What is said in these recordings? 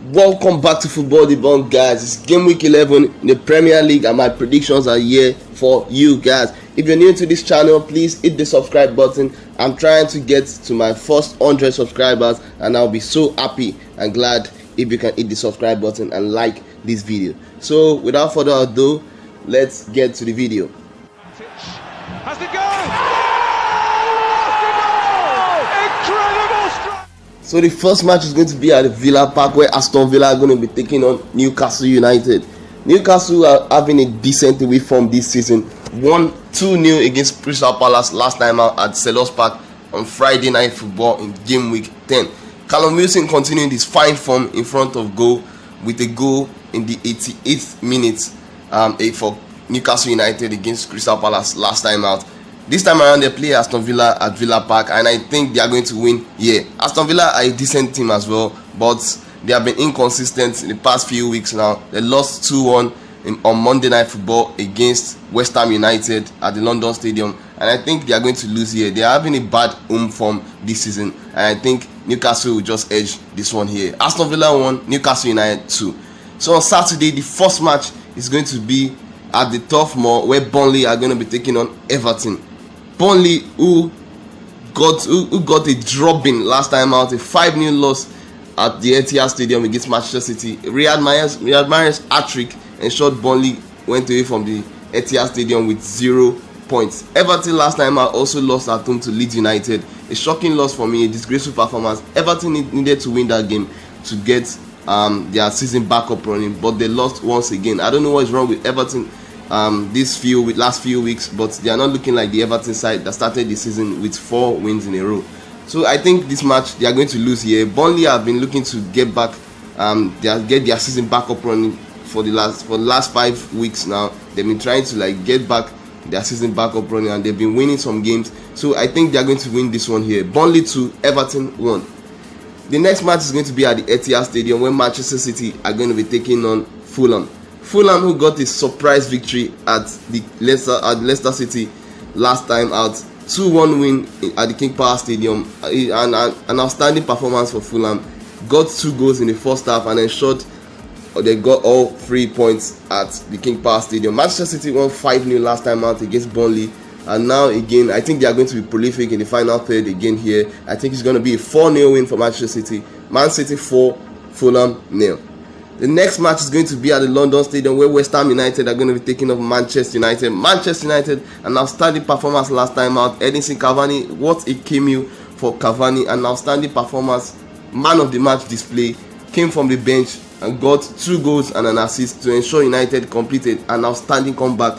Welcome back to Football Debunk, guys. It's game week 11 in the Premier League, and my predictions are here for you guys. If you're new to this channel, please hit the subscribe button. I'm trying to get to my first 100 subscribers, and I'll be so happy and glad if you can hit the subscribe button and like this video. So, without further ado, let's get to the video. Has the goal! So the first match is going to be at the Villa Park, where Aston Villa are going to be taking on Newcastle United. Newcastle are having a decent away form this season. Won 2-0 against Crystal Palace last time out at Selhurst Park on Friday Night Football in game week 10. Callum Wilson continuing his fine form in front of goal with a goal in the 88th minute for Newcastle United against Crystal Palace last time out. This time around, they play Aston Villa at Villa Park, and I think they are going to win here. Aston Villa are a decent team as well, but they have been inconsistent in the past few weeks now. They lost 2-1 on Monday Night Football against West Ham United at the London Stadium, and I think they are going to lose here. They are having a bad home form this season, and I think Newcastle will just edge this one here. Aston Villa 1, Newcastle United 2. So on Saturday, the first match is going to be at the Turf Moor, where Burnley are going to be taking on Everton. Burnley, who got a drubbing last time out, a 5-0 loss at the Etihad Stadium against Manchester City. Riyad Mahrez hat-trick ensured Burnley went away from the Etihad Stadium with 0 points. Everton last time out also lost at home to Leeds United. A shocking loss for me, a disgraceful performance. Everton needed to win that game to get their season back up running, but they lost once again. I don't know what is wrong with Everton last few weeks, but they are not looking like the Everton side that started the season with 4 wins in a row. So I think this match they are going to lose here. Burnley have been looking to get back, get their season back up running for the last 5 weeks now. They've been trying to get back their season back up running, and they've been winning some games. So I think they are going to win this one here. Burnley 2, Everton 1. The next match is going to be at the Etihad Stadium, where Manchester City are going to be taking on Fulham. Fulham, who got a surprise victory at Leicester City last time out, 2-1 win at the King Power Stadium, an outstanding performance for Fulham. Got 2 goals in the first half and ensured they got all 3 points at the King Power Stadium. Manchester City won 5-0 last time out against Burnley, and now again I think they are going to be prolific in the final third again here. I think it's going to be a 4-0 win for Manchester City. Man City 4, Fulham 0. The next match is going to be at the London Stadium, where West Ham United are going to be taking on Manchester United. Manchester United, an outstanding performance last time out. Edinson Cavani, what a cameo for Cavani, an outstanding performance. Man of the match display, came from the bench and got 2 goals and an assist to ensure United completed an outstanding comeback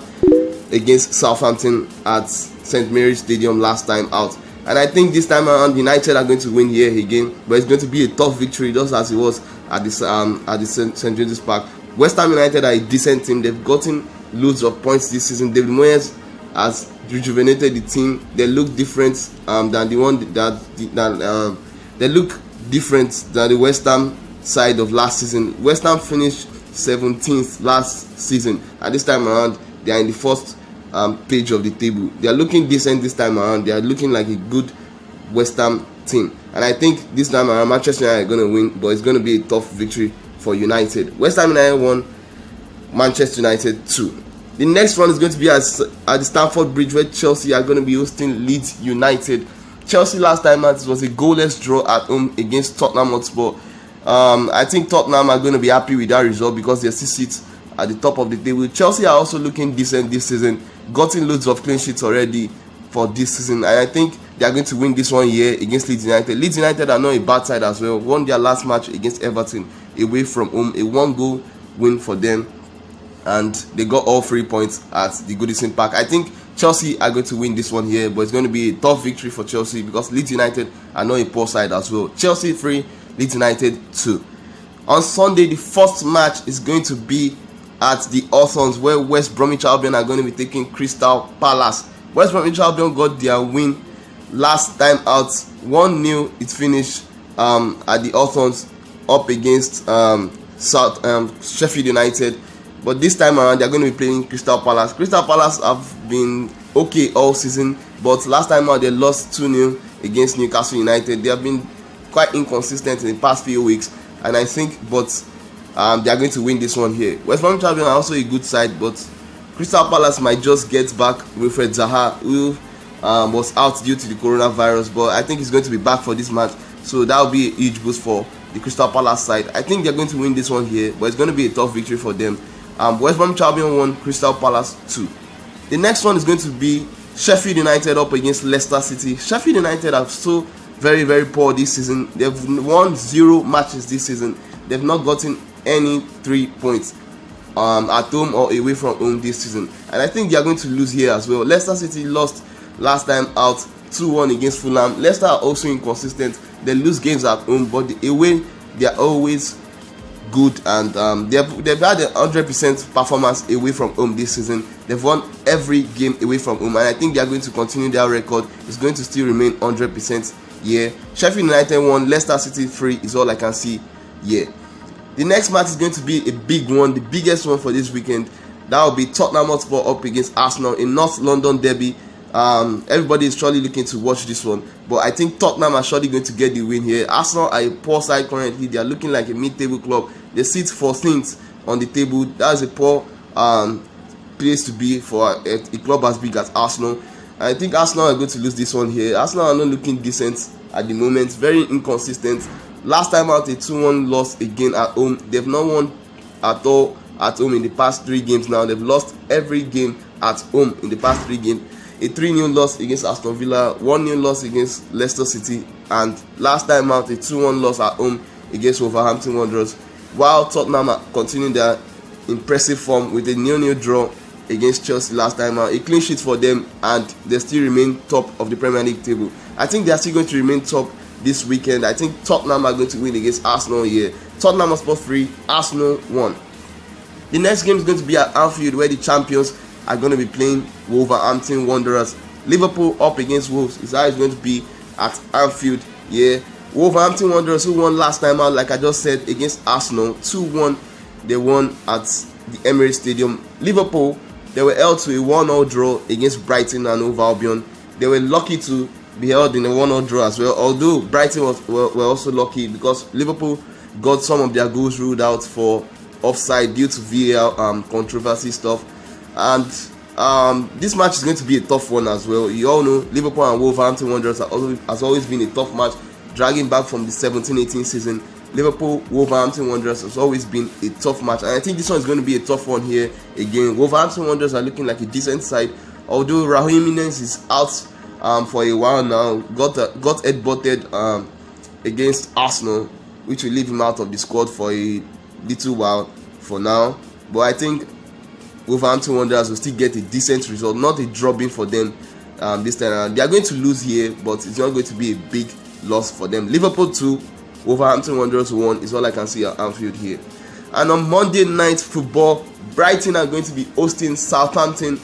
against Southampton at St. Mary's Stadium last time out. And I think this time around United are going to win here again, but it's going to be a tough victory, just as it was at the St. James's Park. West Ham United are a decent team. They've gotten loads of points this season. David Moyes has rejuvenated the team. They look different than the one they look different than the West Ham side of last season. West Ham finished 17th last season, and this time around they are in the first page of the table. They are looking decent this time around. They are looking like a good West Ham team, and I think this time around Manchester United are going to win, but it's going to be a tough victory for United. West Ham United 1, Manchester United 2. The next one is going to be at the Stamford Bridge, where Chelsea are going to be hosting Leeds United. Chelsea last time out was a goalless draw at home against Tottenham Hotspur. I think Tottenham are going to be happy with that result because they still sit at the top of the table. Chelsea are also looking decent this season, gotten loads of clean sheets already for this season, and I think they are going to win this one here against Leeds United. Leeds United are not a bad side as well. Won their last match against Everton away from home, a 1-goal win for them, and they got all 3 points at the Goodison Park. I think Chelsea are going to win this one here, but it's going to be a tough victory for Chelsea because Leeds United are not a poor side as well. Chelsea 3, Leeds United 2. On Sunday, the first match is going to be at the Hawthorns, where West Bromwich Albion are going to be taking Crystal Palace. West Bromwich Albion got their win last time out, 1-0. It finished at the Hawthorns up against Sheffield United. But this time around, they are going to be playing Crystal Palace. Crystal Palace have been okay all season, but last time out they lost 2-0 against Newcastle United. They have been quite inconsistent in the past few weeks, and I think, but they are going to win this one here. West Bromwich Albion are also a good side, but Crystal Palace might just get back Wilfred Zaha, who was out due to the coronavirus, but I think he's going to be back for this match, so that will be a huge boost for the Crystal Palace side. I think they're going to win this one here, but it's going to be a tough victory for them. West Bromwich Albion 1, Crystal Palace 2. The next one is going to be Sheffield United up against Leicester City. Sheffield United are so very, very poor this season. They've won 0 matches this season. They've not gotten any 3 points at home or away from home this season, and I think they are going to lose here as well. Leicester City lost last time out 2-1 against Fulham. Leicester are also inconsistent. They lose games at home, but the away they are always good, and they've had a 100% performance away from home this season. They've won every game away from home, and I think they are going to continue their record. It's going to still remain 100% here. Sheffield United 1, Leicester City 3 is all I can see here. The next match is going to be a big one, the biggest one for this weekend. That will be Tottenham Hotspur up against Arsenal in North London derby. Everybody is surely looking to watch this one, but I think Tottenham are surely going to get the win here. Arsenal are a poor side currently. They are looking like a mid-table club. They sit 14th on the table. That is a poor place to be for a club as big as Arsenal. I think Arsenal are going to lose this one here. Arsenal are not looking decent at the moment, very inconsistent. Last time out, a 2-1 loss again at home. They've not won at all at home in the past 3 games now. They've lost every game at home in the past 3 games. A 3-0 loss against Aston Villa, 1-0 loss against Leicester City, and last time out, a 2-1 loss at home against Wolverhampton Wanderers. While Tottenham are continuing their impressive form with a 0-0 draw against Chelsea last time out, a clean sheet for them, and they still remain top of the Premier League table. I think they are still going to remain top this weekend. I think Tottenham are going to win against Arsenal here. Tottenham Hotspur 3, Arsenal 1. The next game is going to be at Anfield, where the champions are going to be playing Wolverhampton Wanderers. Liverpool up against Wolves is how it's going to be at Anfield. Yeah, Wolverhampton Wanderers, who won last time out, like I just said, against Arsenal 2-1. They won at the Emirates Stadium. Liverpool, they were held to a 1-0 draw against Brighton and Hove Albion. They were lucky to be held in a 1-0 draw as well, although Brighton were also lucky because Liverpool got some of their goals ruled out for offside due to VAR controversy stuff. And this match is going to be a tough one as well. You all know Liverpool and Wolverhampton Wanderers has always been a tough match, dragging back from the 17-18 season. Liverpool Wolverhampton Wanderers has always been a tough match, and I think this one is going to be a tough one here again. Wolverhampton Wanderers are looking like a decent side, although Raul Jimenez is out for a while now. Got headbutted against Arsenal, which will leave him out of the squad for a little while for now. But I think Wolverhampton Wanderers will still get a decent result, not a drubbing for them this time around. They are going to lose here, but it's not going to be a big loss for them. Liverpool 2, Wolverhampton Wanderers 1 is all I can see at Anfield here. And on Monday Night Football, Brighton are going to be hosting Southampton.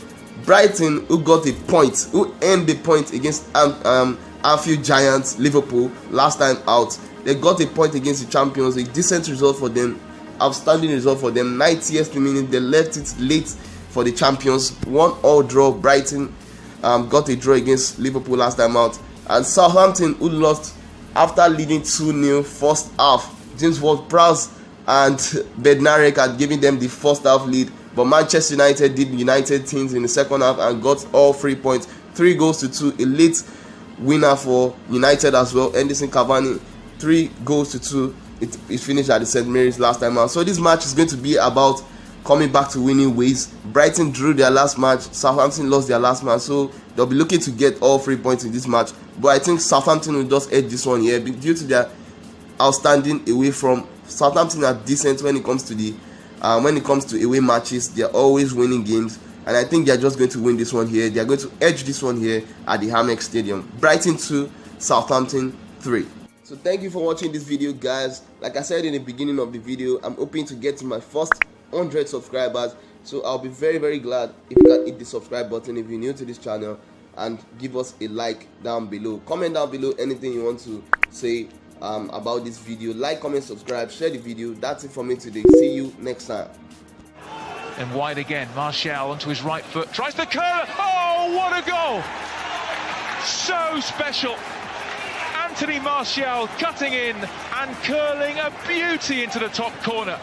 Brighton, who got a point, who earned the point against Anfield Giants Liverpool last time out. They got a point against the champions, a decent result for them, outstanding result for them. 90th minute, they left it late for the champions. 1-1 draw. Brighton got a draw against Liverpool last time out. And Southampton, who lost after leading 2-0 first half. James Ward-Prowse and Bednarek had given them the first half lead, but Manchester United did United things in the second half and got all 3 points, 3-2, a late winner for United as well. Edinson Cavani, 3-2. It finished at the St. Mary's last time out. So this match is going to be about coming back to winning ways. Brighton drew their last match, Southampton lost their last match, so they'll be looking to get all 3 points in this match. But I think Southampton will just edge this one here due to their outstanding away from. Southampton are decent when it comes to away matches. They are always winning games, and I think they are just going to win this one here. They are going to edge this one here at the Amex Stadium. Brighton 2, Southampton 3. So thank you for watching this video, guys. Like I said in the beginning of the video, I'm hoping to get to my first 100 subscribers. So I'll be very, very glad if you can hit the subscribe button if you're new to this channel, and give us a like down below. Comment down below anything you want to say about this video. Like, comment, subscribe, share the video. That's it for me today. See you next time. And wide again, Martial onto his right foot, tries the curler. Oh, what a goal! So special. Anthony Martial cutting in and curling a beauty into the top corner.